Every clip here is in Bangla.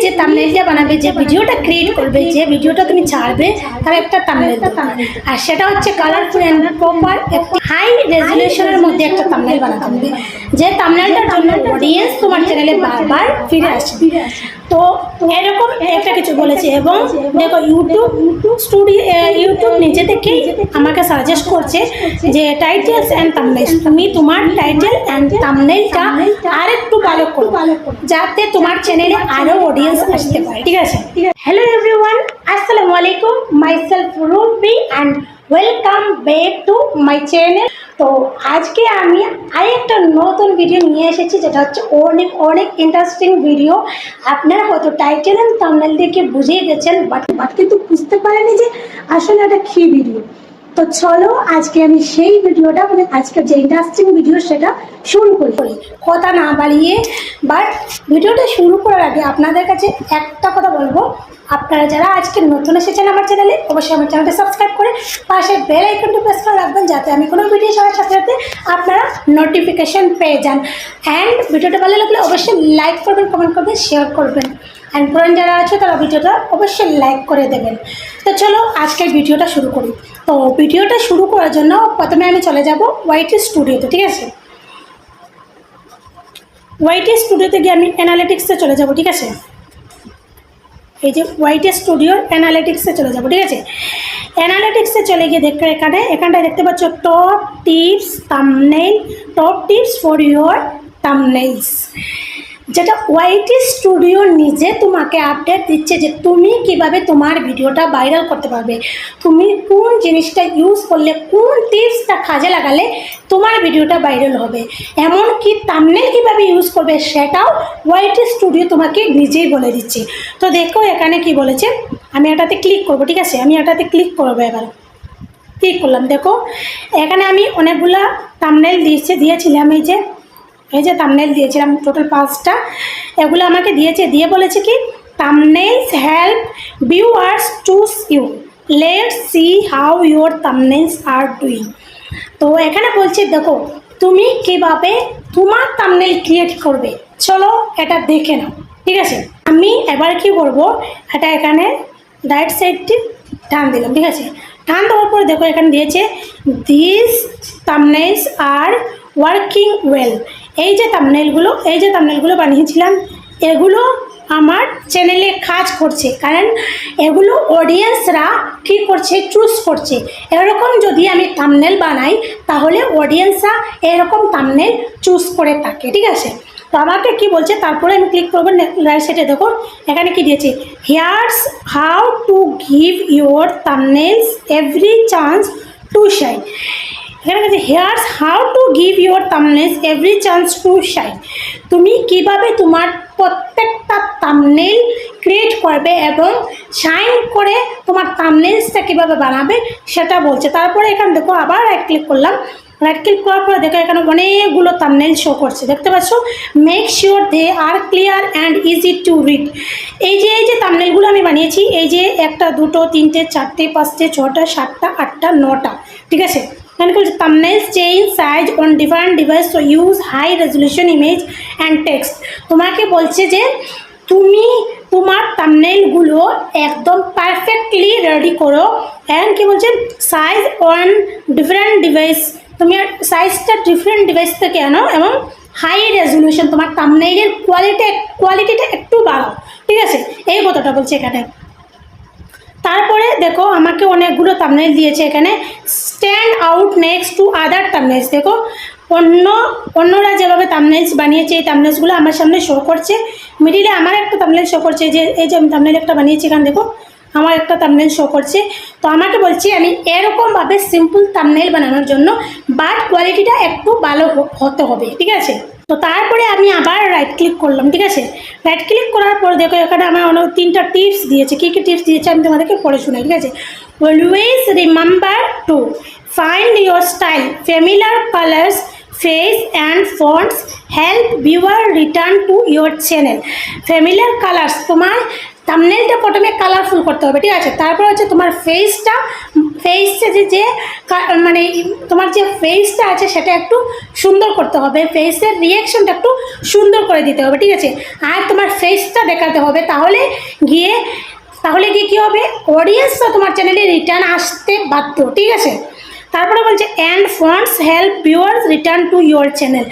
যে থাম্বনেলটা বানাবে, যে ভিডিওটা ক্রিয়েট করবে, যে ভিডিওটা তুমি ছাড়বে, তার একটা থাম্বনেল দরকার। আর সেটা হচ্ছে কালারফুল অ্যান্ড প্রপার একটি হাই রেজুলেশনের মধ্যে একটা থাম্বনেল বানাতে হবে, যে থাম্বনেলটার জন্য অডিয়েন্স তোমার চ্যানেলে বারবার ফিরে আসবে। তো এরকম একটা কিছু বলেছে। এবং দেখো ইউটিউব নিজে থেকেই আমাকে সাজেস্ট করছে যে টাইটেলস অ্যান্ড থাম্বনেলস, তুমি তোমার টাইটেল অ্যান্ড থাম্বনেলটা আর একটু ভালো করো, যাতে তোমার চ্যানেলে আরো অডিয়েন্স আসতে পারে। ঠিক আছে? হ্যালো এভরিওয়ান, আসসালামু আলাইকুম, myself Ruby and welcome back to my channel. তো আজকে আমি আরেকটা নতুন ভিডিও নিয়ে এসেছি, যেটা হচ্ছে অনেক অনেক ইন্টারেস্টিং ভিডিও। আপনারা হয়তো টাইটেল অ্যান্ড থাম্বনেল দেখে বুঝিয়ে গেছেন, বাট কিন্তু বুঝতে পারেনি যে আসলে এটা কী ভিডিও। তো চলো আজকে আমি সেই ভিডিওটা, মানে আজকে যে ইন্টারেস্টিং ভিডিও, সেটা শুরু করি। কথা না বাড়িয়ে, বাট ভিডিওটা শুরু করার আগে আপনাদের কাছে একটা কথা বলবো, আপনারা যারা আজকে নতুন এসেছেন আমার চ্যানেলে, অবশ্যই আমার চ্যানেলটা সাবস্ক্রাইব করে পাশে বেল আইকনটি প্রেস করে রাখবেন, যাতে আমি কোনো ভিডিও ছাড়ার সাথে সাথে আপনারা নোটিফিকেশন পেয়ে যান। অ্যান্ড ভিডিওটা ভালো লাগলে অবশ্যই লাইক করবেন, কমেন্ট করবেন, শেয়ার করবেন। অ্যান্ড পুরান যারা আছে তারা ভিডিওটা অবশ্যই লাইক করে দেবেন। তো চলো আজকের ভিডিওটা শুরু করি। তো ভিডিওটা শুরু করার জন্য প্রথমে আমি চলে যাব ওয়াইটি স্টুডিওতে। ঠিক আছে? ওয়াইটি স্টুডিওতে গিয়ে আমি অ্যানালিটিক্সে চলে যাব। ঠিক আছে? এই যে ওয়াইটি স্টুডিওর অ্যানালিটিক্সে চলে যাব। ঠিক আছে? অ্যানালিটিক্সে চলে গিয়ে দেখো, এখানটায় দেখতে পাচ্ছ top tips thumbnail, top tips for your thumbnails, যেটা ওয়াইটি স্টুডিও নিজে তোমাকে আপডেট দিচ্ছে যে তুমি কিভাবে তোমার ভিডিওটা ভাইরাল করতে পারবে, তুমি কোন জিনিসটা ইউজ করলে, কোন টিপসটা কাজে লাগালে তোমার ভিডিওটা ভাইরাল হবে, এমনকি থাম্বনেল কীভাবে ইউজ করবে সেটাও ওয়াইটি স্টুডিও তোমাকে নিজেই বলে দিচ্ছে। তো দেখো এখানে কি বলেছে, আমি এটাতে ক্লিক করব। ঠিক আছে? আমি এটাতে ক্লিক করবো। এবার ক্লিক করলাম। দেখো এখানে আমি অনেকগুলা থাম্বনেল দিয়েছিলাম। এই যে থাম্বনেল দিয়েছিলাম টোটাল 5টা, এগুলো আমাকে দিয়েছে, দিয়ে বলেছে কি thumbnails help viewers choose you, let's see how your thumbnails are doing. তো এখানে বলছে দেখো তুমি কিভাবে তোমার থাম্বনেল ক্রিয়েট করবে, চলো এটা দেখে নাও। ঠিক আছে? আমি এবার কি করব, এটা এখানে রাইট সাইডটি টান দিলাম। ঠিক আছে? টান দেওয়ার পরে দেখো এখানে দিয়েছে দিস থাম্বনেলস আর ওয়ার্কিং ওয়েল। এই যে থাম্বনেলগুলো বানিয়েছিলাম, এগুলো আমার চ্যানেলে কাজ করছে, কারণ এগুলো অডিয়েন্সরা কী করছে, চুজ করছে। এরকম যদি আমি থাম্বনেল বানাই তাহলে অডিয়েন্সরা এরকম থাম্বনেল চুজ করে থাকে। ঠিক আছে? তো আমাকে কি বলছে, তারপরে আমি ক্লিক করবো রাইট সাইডে। দেখো এখানে কি দিয়েছে, here's how to give your thumbnails every chance to shine. এখানে বলছে here's how to give your thumbnails every chance to shine, তুমি কিভাবে তোমার প্রত্যেকটা থাম্বনেল ক্রিয়েট করবে এবং শাইন করে তোমার থাম্বনেলসটা কীভাবে বানাবে সেটা বলছে। তারপরে এখানে দেখো আবার রাইট ক্লিক করলাম। রাইট ক্লিক করার পরে দেখো এখানে অনেকগুলো থাম্বনেল শো করছে, দেখতে পাচ্ছ। Make sure they are clear and easy to read. এই যে থাম্বনেলগুলো আমি বানিয়েছি, এই যে 1, 2, 3, 4, 5, 6, 7, 8, 9টা। ঠিক আছে? এখানে বলছে thumbnails change size on different device, so use high resolution image and text. তোমাকে বলছে যে তুমি তোমার থাম্বনেলগুলো একদম পারফেক্টলি রেডি করো। অ্যান্ড কি বলছে, সাইজ অন ডিফারেন্ট ডিভাইস, তুমি সাইজটা ডিফারেন্ট ডিভাইস থেকে আনো এবং হাই রেজলিউশন, তোমার থাম্বনেলের কোয়ালিটিটা একটু বাড়াও। ঠিক আছে? এই কথাটা বলছে এখানে। তারপরে দেখো আমাকে অনেকগুলো থাম্বনেল দিয়েছে এখানে, stand out next to other thumbnails. দেখো অন্যরা যেভাবে থাম্বনেলস বানিয়েছে, এই থাম্বনেলসগুলো আমার সামনে শো করছে। মিডিলে আমার একটা থাম্বনেল শো করছে, এই যে আমি থাম্বনেল একটা বানিয়েছি, এখানে দেখো আমার একটা থাম্বনেল শো করছে। তো আমাকে বলছি আমি এরকমভাবে সিম্পল থাম্বনেল বানানোর জন্য, বাট কোয়ালিটিটা একটু ভালো হতে হবে। ঠিক আছে? তো তারপরে আমি আবার রাইট ক্লিক করলাম। ঠিক আছে? রাইট ক্লিক করার পর দেখো এখানে আমার অনেক 3টা টিপস দিয়েছে। কী কী টিপস দিয়েছে আমি তোমাদেরকে পড়ে শোনাই। ঠিক আছে? Always remember to find your style, familiar colours, face and fonts help viewer return to your channel. Familiar colours, তোমার থাম্বনেইলটা প্রথমে কালারফুল করতে হবে, ঠিক আছে। তারপর হচ্ছে তোমার ফেসটা যে মানে তোমার যে ফেসটা আছে সেটা একটু সুন্দর করতে হবে, ফেসের রিয়াকশনটা একটু সুন্দর করে দিতে হবে, ঠিক আছে। আর তোমার ফেসটা দেখাতে হবে, তাহলে গিয়ে কী হবে, অডিয়েন্সরা তোমার চ্যানেলে রিটার্ন আসতে বাধ্য, ঠিক আছে। তারপরে বলছে and fonts help viewers return to your channel.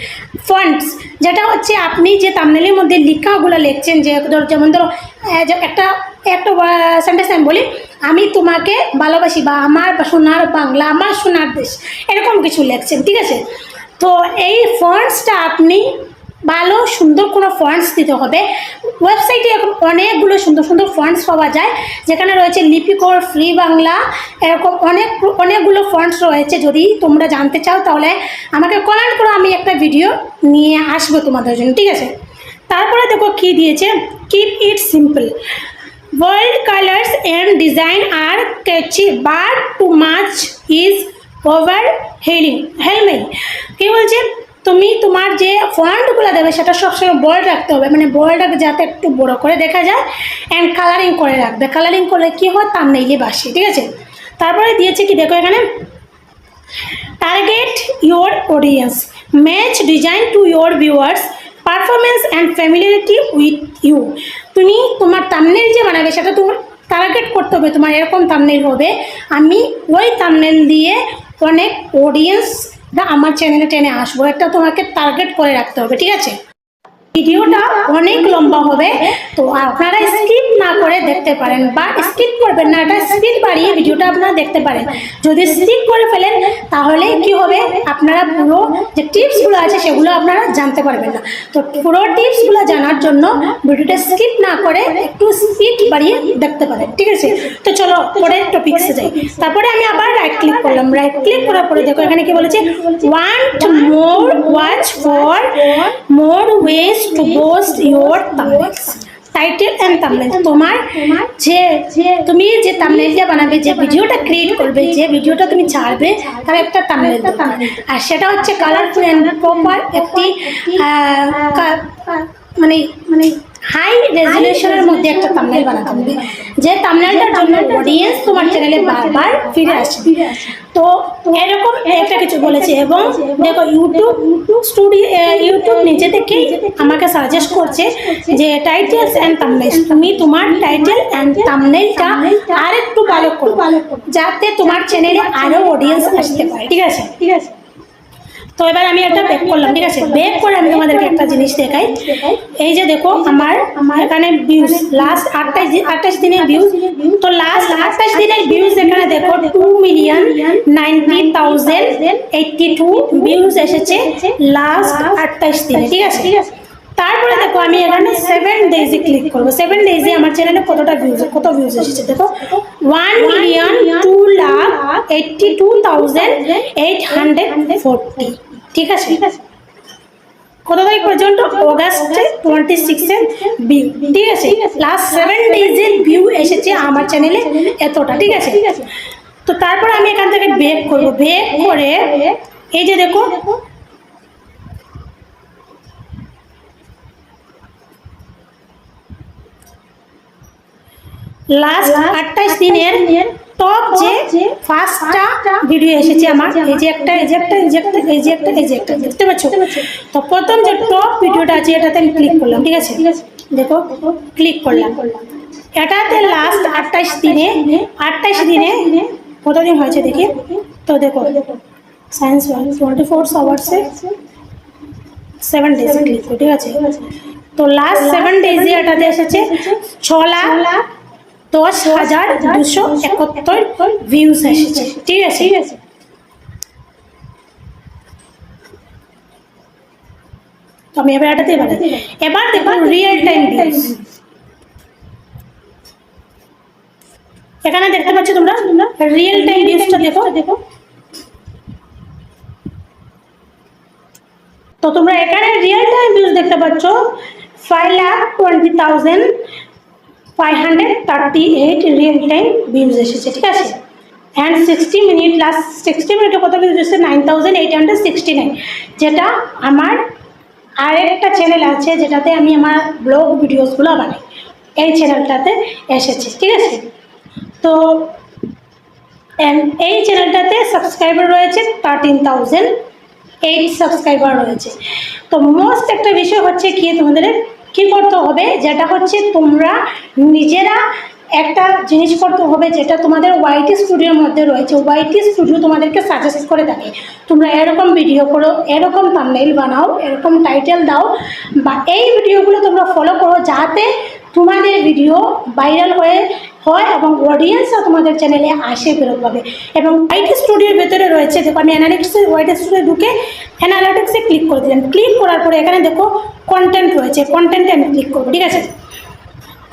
Fonts যেটা হচ্ছে আপনি যে থাম্বনেইলের মধ্যে লেখাগুলো লিখছেন, যে যেমন ধরো একটা সেন্টেন্স আমি বলি, আমি তোমাকে ভালোবাসি, বা আমার সোনার বাংলা, আমার সোনার দেশ, এরকম কিছু লিখছেন, ঠিক আছে। তো এই ফন্টসটা আপনি ভালো সুন্দর কোনো ফন্টস দিতে হবে। ওয়েবসাইটে এখন অনেকগুলো সুন্দর সুন্দর ফন্টস পাওয়া যায়, যেখানে রয়েছে লিপিকর, ফ্রি বাংলা, এরকম অনেকগুলো ফন্টস রয়েছে। যদি তোমরা জানতে চাও তাহলে আমাকে কমেন্ট করো, আমি একটা ভিডিও নিয়ে আসবো তোমাদের জন্য, ঠিক আছে। তারপরে দেখো কি দিয়েছে, keep it simple, world colours and design are catchy but too much is overwhelming. কী বলছে, তুমি তোমার যে ফন্টগুলো দেবে সেটা সবসময় বোল্ড রাখতে হবে, মানে বোল্ডটাকে যাতে একটু বড় করে দেখা যায়, অ্যান্ড কালারিং করে রাখবে। কালারিং করলে কী হয়, থাম্বনেইলে বাসে, ঠিক আছে। তারপরে দিয়েছে কি দেখো এখানে, target your audience, match design to your viewers, performance and familiarity with you. তুমি তোমার থাম্বনেইল যে বানাবে সেটা তোমার টার্গেট করতে হবে, তোমার এরকম থাম্বনেইল হবে, আমি ওই থাম্বনেইল দিয়ে অনেক অডিয়েন্স আমার চ্যানেলে টেনে আসবো, এটা তোমাকে টার্গেট করে রাখতে হবে, ঠিক আছে। ভিডিওটা অনেক লম্বা হবে, তো আপনারা স্কিপ না করে দেখতে পারেন, বা স্কিপ করবেন না, এটা স্পিড বাড়িয়ে ভিডিওটা আপনারা দেখতে পারেন। যদি স্কিপ করে ফেলেন তাহলে কি হবে, আপনারা পুরো যে টিপসগুলো আছে সেগুলো আপনারা জানতে পারবেন না। তো পুরো টিপসগুলো জানার জন্য ভিডিওটা স্কিপ না করে একটু স্পিড বাড়িয়ে দেখতে পারেন, ঠিক আছে। তো চলো পরের টপিকসে যাই। তারপরে আমি আবার রাইট ক্লিক করলাম, রাইট ক্লিক করার পরে দেখো এখানে কি বলেছে, want more watch for more ways to boost your thumbnails, title and thumbnail. তোমার যে তুমি যে থাম্বনেলটা বানাবে, যে ভিডিওটা ক্রিয়েট করবে, যে ভিডিওটা তুমি ছাড়বে, তার একটা থাম্বনেল দরকার, আর সেটা হচ্ছে কালারফুল অ্যান্ড প্রপার একটি মানে হাই রেজুলেশনের মধ্যে একটা থাম্বনেল বানাতে হবে, যে থাম্বনেলটার জন্য অডিয়েন্স তোমার চ্যানেলে বারবার ফিরে আসবে। তো এরকম একটা কিছু বলেছে। এবং দেখো ইউটিউব নিজে থেকেই আমাকে সাজেস্ট করছে যে টাইটেলস অ্যান্ড থাম্বনেলস, তুমি তোমার টাইটেল অ্যান্ড থাম্বনেলটা আর একটু ভালো করো, যাতে তোমার চ্যানেলে আরও অডিয়েন্স আসতে পারে, ঠিক আছে। তো এবার আমি একটা ব্যাক করলাম, ঠিক আছে। ব্যাক করে আমি তোমাদেরকে একটা জিনিস দেখাই, এই যে দেখো আমার এখানে ভিউজ লাস্ট 28 দিনের ভিউজ। তো লাস্ট 28 দিনের ভিউজ এখানে দেখো 2,90,082 ভিউজ এসেছে লাস্ট 28 দিনে, ঠিক আছে। তারপরে দেখো আমি এখানে 7 ডেজে ক্লিক করবো। 7 ডেজে আমার চ্যানেলে কত ভিউজ এসেছে দেখো, 1,282,840, ঠিক আছে। কত তারিখ পর্যন্ত, অগাস্টে 26 ভিউ, ঠিক আছে। লাস্ট 7 ডেজের ভিউ এসেছে আমার চ্যানেলে এতটা, ঠিক আছে। তো তারপর আমি এখান থেকে ব্যাক করবো, ব্যাক করে এই যে দেখো লাস্ট 28 দিনের টপ যে ফার্স্টটা ভিডিও এসেছে আমার, এই যে একটা দেখতে পাচ্ছ। তো প্রথম যে টপ ভিডিওটা আছে এটাতে আমি ক্লিক করলাম, ঠিক আছে। দেখো ক্লিক করলাম, এটাতে লাস্ট 28 দিনে কতদিন হয়েছে দেখি। তো দেখো সায়েন্স 24 আওয়ার্সে 7 ডেজ ক্লিক, ঠিক আছে। তো লাস্ট 7 ডেজে এটাতে এসেছে 6,10,271 ভিউজ এসেছে, ঠিক আছে। তো আমি এবার এটাতে এবার দেখো রিয়েল টাইম ভিউজ, এখানে দেখতে পাচ্ছ তোমরা রিয়েল টাইম ভিউজটা দেখো। তো তোমরা এখানে রিয়েল টাইম ভিউজ দেখতে পাচ্ছ 5,20,538 রিয়েল টাইম ভিউজ এসেছে, ঠিক আছে। অ্যান্ড 60 মিনিট, লাস্ট 60 মিনিটে কত ভিউজ এসেছে 9,869, যেটা আমার আরেকটা চ্যানেল আছে যেটাতে আমি আমার ব্লগ ভিডিওসগুলো বানাই। এই চ্যানেলটাতে এসেছে, ঠিক আছে। তো এই চ্যানেলটাতে সাবস্ক্রাইবার রয়েছে 13,008 সাবস্ক্রাইবার রয়েছে। তো মোস্ট একটা বিষয় হচ্ছে কি, তোমাদের কী করতে হবে, যেটা হচ্ছে তোমরা নিজেরা একটা জিনিস করতে হবে, যেটা তোমাদের ওয়াইটি স্টুডিওর মধ্যে রয়েছে। ওয়াইটি স্টুডিও তোমাদেরকে সাজেস্ট করে থাকে তোমরা এরকম ভিডিও করো, এরকম থাম্বনেইল বানাও, এরকম টাইটেল দাও, বা এই ভিডিওগুলো তোমরা ফলো করো, যাতে তোমাদের ভিডিও ভাইরাল হয় এবং অডিয়েন্সও তোমাদের চ্যানেলে আসে ফেরতভাবে। এবং ওয়াইটি স্টুডিওর ভেতরে রয়েছে, দেখো আমি অ্যানালিটিক্সে ওয়াইটি স্টুডিও ঢুকে অ্যানালিটিক্সে ক্লিক করে দিলাম। ক্লিক করার পরে এখানে দেখো কন্টেন্ট রয়েছে, কন্টেন্টে আমি ক্লিক করবো, ঠিক আছে।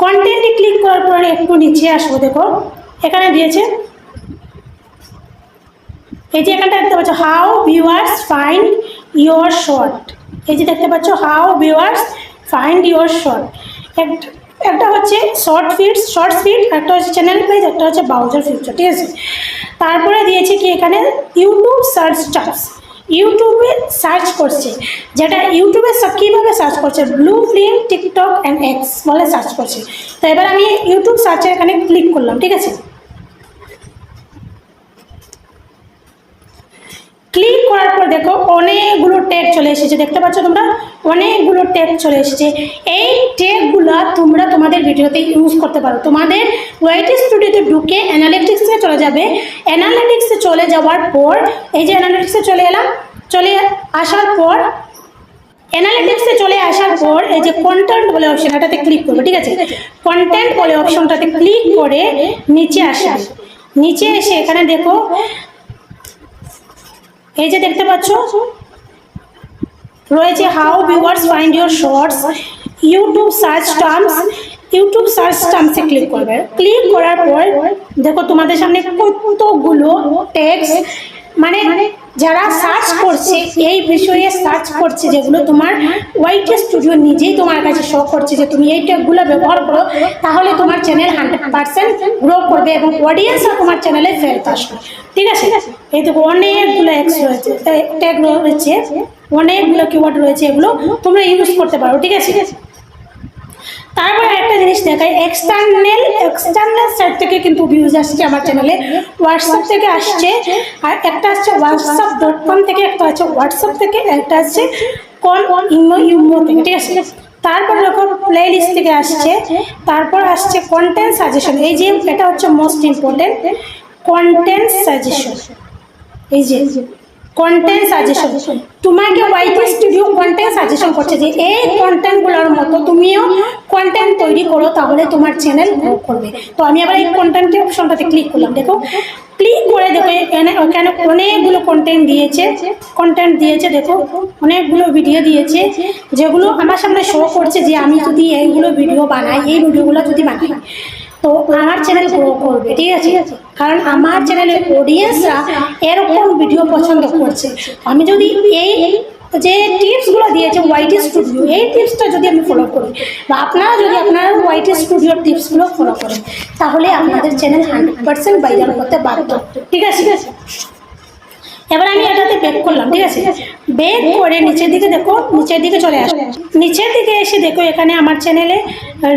কন্টেন্টে ক্লিক করার পরে একটু নিচে আসবো, দেখো এখানে দিয়েছে এই যে এখানটা দেখতে পাচ্ছ how viewers find your short. এই যে দেখতে পাচ্ছ how viewers find your short. একটা হচ্ছে শর্টস ফিড, একটা হচ্ছে চ্যানেল পেজ, একটা হচ্ছে ব্রাউজার ফিচার, ঠিক আছে। তারপরে দিয়েছে কি এখানে ইউটিউব সার্চ টার্মস, ইউটিউবে সার্চ করছে, যেটা ইউটিউবে কীভাবে সার্চ করছে, blue film, TikTok and x বলে সার্চ করছে। তো এবার আমি ইউটিউব সার্চে এখানে ক্লিক করলাম, ঠিক আছে। ক্লিক করার পর দেখো অনেকগুলো ট্যাগ চলে এসেছে, দেখতে পাচ্ছ তোমরা অনেকগুলো ট্যাগ চলে এসেছে। এই ট্যাগগুলো তোমরা তোমাদের ভিডিওতে ইউজ করতে পারো। তোমাদের ওয়াইটি স্টুডিওতে ঢুকে অ্যানালিটিক্সে চলে যাবে। অ্যানালিটিক্সে চলে যাওয়ার পর এই যে অ্যানালিটিক্সে চলে এলাম, চলে আসার পর অ্যানালিটিক্সে চলে আসার পর এই যে কন্টেন্ট বলে অপশন, এটাতে ক্লিক করবে, ঠিক আছে। কন্টেন্ট বলে অপশনটাতে ক্লিক করে নিচে আসবে। নিচে এসে এখানে দেখো এই যে দেখতে পাচ্ছ রয়েছে how viewers find your shorts, YouTube search terms. YouTube search টার্মসে ক্লিক করবে। ক্লিক করার পর দেখো তোমাদের সামনে কতগুলো টেক্সট, মানে যারা সার্চ করছে এই বিষয়ে সার্চ করছে, যেগুলো তোমার ওয়াইটি স্টুডিও নিজেই তোমার কাছে শো করছে যে তুমি এই ট্যাগগুলো ব্যবহার করো, তাহলে তোমার চ্যানেল 100% গ্রো করবে এবং অডিয়েন্সও তোমার চ্যানেলে ফেরত আসবে, ঠিক আছে। এই তো অনেকগুলো এক্স রয়েছে, ট্যাগ রয়েছে, অনেকগুলো কিওয়ার্ড রয়েছে, এগুলো তোমরা ইউজ করতে পারো, ঠিক আছে। তারপরে একটা জিনিস দেখায়, এক্সটার্নাল সাইট থেকে কিন্তু ভিউজ আসছে আমার চ্যানেলে, হোয়াটসঅ্যাপ থেকে আসছে, আর একটা আসছে whatsapp.com থেকে, একটা আছে হোয়াটসঅ্যাপ থেকে, একটা আসছে ইমো থেকে, ঠিক আছে। তারপর দেখো প্লে লিস্ট থেকে আসছে, তারপর আসছে কন্টেন্ট সাজেশন। এই যে এটা হচ্ছে মোস্ট ইম্পর্টেন্ট, কন্টেন্ট সাজেশন। এই যে কন্টেন্ট সাজেশন, তোমাকে ওয়াইটি স্টুডিও কন্টেন্ট সাজেশন করছে যে এই কন্টেন্টগুলোর মতো তুমিও কন্টেন্ট তৈরি করো, তাহলে তোমার চ্যানেল গ্রো করবে। তো আমি আবার এই কন্টেন্টের অপশনটাতে ক্লিক করলাম, দেখো ক্লিক করে দেখো ওখানে অনেকগুলো কন্টেন্ট দিয়েছে, দেখো অনেকগুলো ভিডিও দিয়েছে, যেগুলো আমার সামনে শো করছে যে আমি যদি এইগুলো ভিডিও বানাই, এই ভিডিওগুলো যদি বানাই তো আমার চ্যানেল গ্রো করবে, ঠিক আছে। কারণ আমার চ্যানেলের অডিয়েন্সরা এরকম ভিডিও পছন্দ করছে। আমি যদি এই যে টিপসগুলো দিয়েছে ওয়াইটি স্টুডিও, এই টিপসটা যদি আমি ফলো করি, বা আপনারা যদি আপনারা ওয়াইটি স্টুডিওর টিপসগুলো ফলো করেন, তাহলে আপনাদের চ্যানেল 100% ভাইরাল করতে বাধ্য, ঠিক আছে। এবার আমি এটাতে ব্যাক করলাম, ঠিক আছে। ব্যাক করে নিচের দিকে দেখো, নিচের দিকে চলে আসে, নিচের দিকে এসে দেখো এখানে আমার চ্যানেলে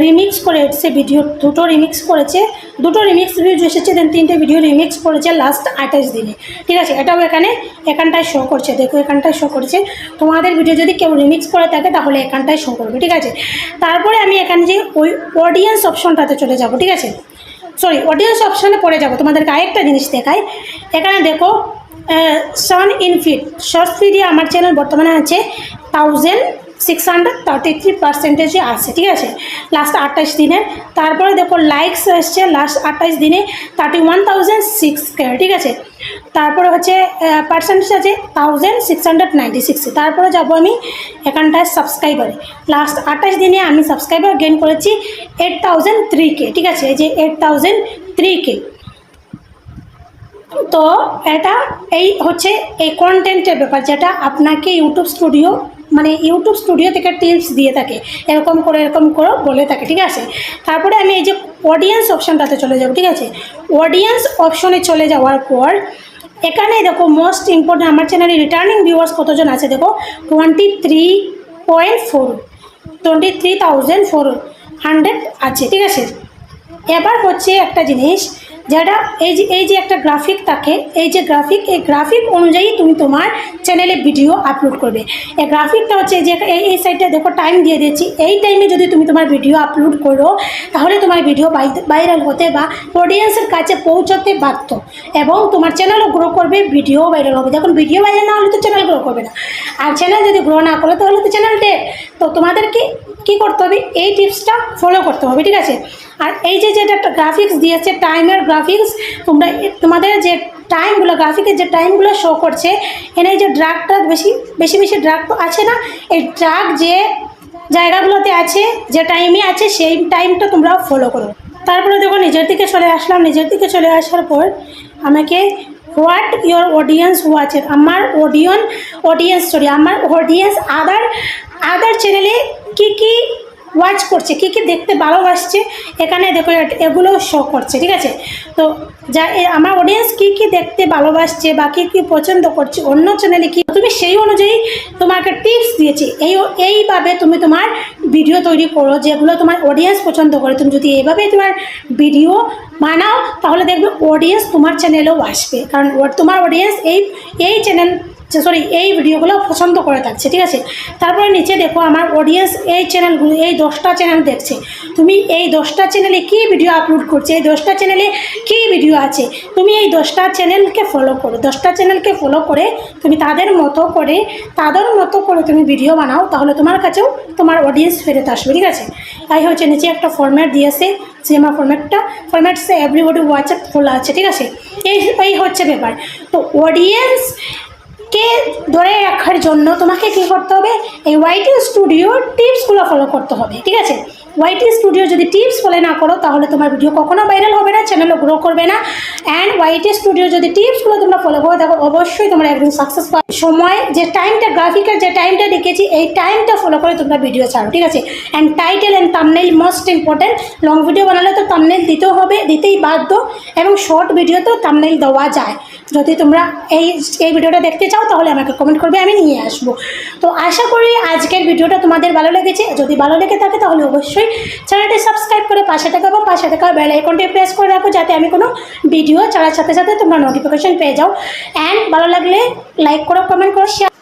রিমিক্স করে এসেছে ভিডিও, দুটো রিমিক্স করেছে, দুটো রিমিক্স ভিডিও এসেছে, দেন 3টে ভিডিও রিমিক্স করেছে লাস্ট 28 দিনে, ঠিক আছে। এটাও এখানটায় শো করছে, দেখো এখানটায় শো করছে। তোমাদের ভিডিও যদি কেউ রিমিক্স করে থাকে তাহলে এখানটায় শো করবে, ঠিক আছে। তারপরে আমি এখানে যে ওই অডিয়েন্স অপশনটাতে চলে যাব, ঠিক আছে। সরি, অডিয়েন্স অপশনে পড়ে যাব। তোমাদেরকে আরেকটা জিনিস দেখাই, এখানে দেখো সান ইন ফিড, শর্ট ফিডে আমার চ্যানেল বর্তমানে আছে 1633% আছে, ঠিক আছে, লাস্ট 28 দিনের। তারপরে দেখো লাইকস এসছে লাস্ট 28 দিনে 31,006, ঠিক আছে। তারপরে হচ্ছে পার্সেন্টেজ আছে 1696। তারপরে যাব আমি এখানটায় সাবস্ক্রাইবারে, লাস্ট 28 দিনে আমি সাবস্ক্রাইবার গেইন করেছি 8003K, ঠিক আছে, এই যে 8003K। তো এটা এই হচ্ছে এই কন্টেন্টের ব্যাপার, যেটা আপনাকে ইউটিউব স্টুডিও থেকে টিপস দিয়ে থাকে, এরকম করো বলে থাকে, ঠিক আছে। তারপরে আমি এই যে অডিয়েন্স অপশানটাতে চলে যাব, ঠিক আছে। অডিয়েন্স অপশনে চলে যাওয়ার পর এখানে দেখো মোস্ট ইম্পর্টেন্ট আমার চ্যানেলে রিটার্নিং ভিউয়ার্স কতজন আছে দেখো 23,400 100 আছে, ঠিক আছে। এবার হচ্ছে একটা জিনিস, যেটা এই যে একটা গ্রাফিক থাকে, এই গ্রাফিক অনুযায়ী তুমি তোমার চ্যানেলে ভিডিও আপলোড করবে। এই গ্রাফিকটা হচ্ছে যে এই সাইডটা দেখো টাইম দিয়ে দিয়েছি, এই টাইমে যদি তুমি তোমার ভিডিও আপলোড করো তাহলে তোমার ভিডিও ভাইরাল হতে বা অডিয়েন্সের কাছে পৌঁছতে বাধ্য, এবং তোমার চ্যানেলও গ্রো করবে, ভিডিও ভাইরাল হবে। যখন ভিডিও ভাইরাল না হলে তো চ্যানেল গ্রো করবে না, আর চ্যানেল যদি গ্রো না করে তাহলে তো চ্যানেল ডেড। তো তোমাদেরকে কী করতে হবে, এই টিপসটা ফলো করতে হবে, ঠিক আছে। আর এই যে যেটা একটা গ্রাফিক্স দিয়েছে, টাইমের গ্রাফিক্স, তোমাদের যে টাইমগুলো, গ্রাফিকের যে টাইমগুলো শো করছে, এখানে যে ড্রাগটা বেশি ড্রাগ তো আছে না, এই ড্রাগ যে জায়গাগুলোতে আছে, যে টাইমে আছে, সেই টাইমটা তোমরা ফলো করো। তারপরে দেখো নিজের দিকে চলে আসলাম। নিজের দিকে চলে আসার পর আমাকে হোয়াট ইয়োর অডিয়েন্স ওয়াচের, আমার অডিয়েন্স আদার চ্যানেলে কী ওয়াচ করছে, কী দেখতে ভালোবাসছে, এখানে দেখো এগুলো শো করছে, ঠিক আছে। তো আমার অডিয়েন্স কী দেখতে ভালোবাসছে বা কী পছন্দ করছে, অন্য চ্যানেলে কী, তুমি সেই অনুযায়ী তোমাকে টিপস দিয়েছি, এইভাবে তুমি তোমার ভিডিও তৈরি করো যেগুলো তোমার অডিয়েন্স পছন্দ করে। তুমি যদি এইভাবে তোমার ভিডিও বানাও তাহলে দেখবে অডিয়েন্স তোমার চ্যানেলেও আসবে, কারণ তোমার অডিয়েন্স এই ভিডিওগুলো পছন্দ করে থাকছে, ঠিক আছে। তারপরে নিচে দেখো আমার অডিয়েন্স এই চ্যানেলগুলো, এই 10টা চ্যানেল দেখছে। তুমি এই 10টা চ্যানেলে কী ভিডিও আপলোড করছে, এই 10টা চ্যানেলে কী ভিডিও আছে, তুমি এই 10টা চ্যানেলকে ফলো করো। 10টা চ্যানেলকে ফলো করে তুমি তাদের মতো করে তুমি ভিডিও বানাও, তাহলে তোমার কাছেও তোমার অডিয়েন্স ফেরত আসবে, ঠিক আছে। তাই হচ্ছে নিচে একটা ফরম্যাট দিয়েছে, সিনেমা ফরম্যাট সে এভরিবডি ওয়াচ খোলা আছে, ঠিক আছে। এই হচ্ছে ব্যাপার। তো অডিয়েন্সকে ধরে রাখার জন্য তোমাকে কী করতে হবে, এই ওয়াইটি স্টুডিওর টিপসগুলো ফলো করতে হবে, ঠিক আছে। ওয়াইটি স্টুডিও যদি টিপস ফলো না করো তাহলে তোমার ভিডিও কখনো ভাইরাল হবে না, চ্যানেলও গ্রো করবে না। অ্যান্ড ওয়াইটি স্টুডিও যদি টিপসগুলো তোমরা ফলো করো দেখো অবশ্যই তোমরা একদিন সাকসেস পাবে। সময় যে টাইমটা, গ্রাফিকের যে টাইমটা রেখেছি, এই টাইমটা ফলো করে তোমরা ভিডিও ছাড়ো, ঠিক আছে। And title and thumbnail most important. Long video বানালে তো থাম্বনেইল দিতেই বাধ্য, এবং শর্ট ভিডিওতেও থাম্বনেইল দেওয়া যায়। যদি তোমরা এই ভিডিওটা দেখতে চাও তাহলে আমাকে কমেন্ট করবে, আমি নিয়ে আসবো। তো আশা করি আজকের ভিডিওটা তোমাদের ভালো লেগেছে। যদি ভালো লেগে থাকে তাহলে অবশ্যই চ্যানেলটি সাবস্ক্রাইব করে পাশে থাকা বেল আইকনটি প্রেস করে রাখো, যাতে আমি কোনো ভিডিও ছাড়ার সাথে সাথে তোমরা নোটিফিকেশন পেয়ে যাও। অ্যান্ড ভালো লাগলে লাইক করো, কমেন্ট করো, শেয়ার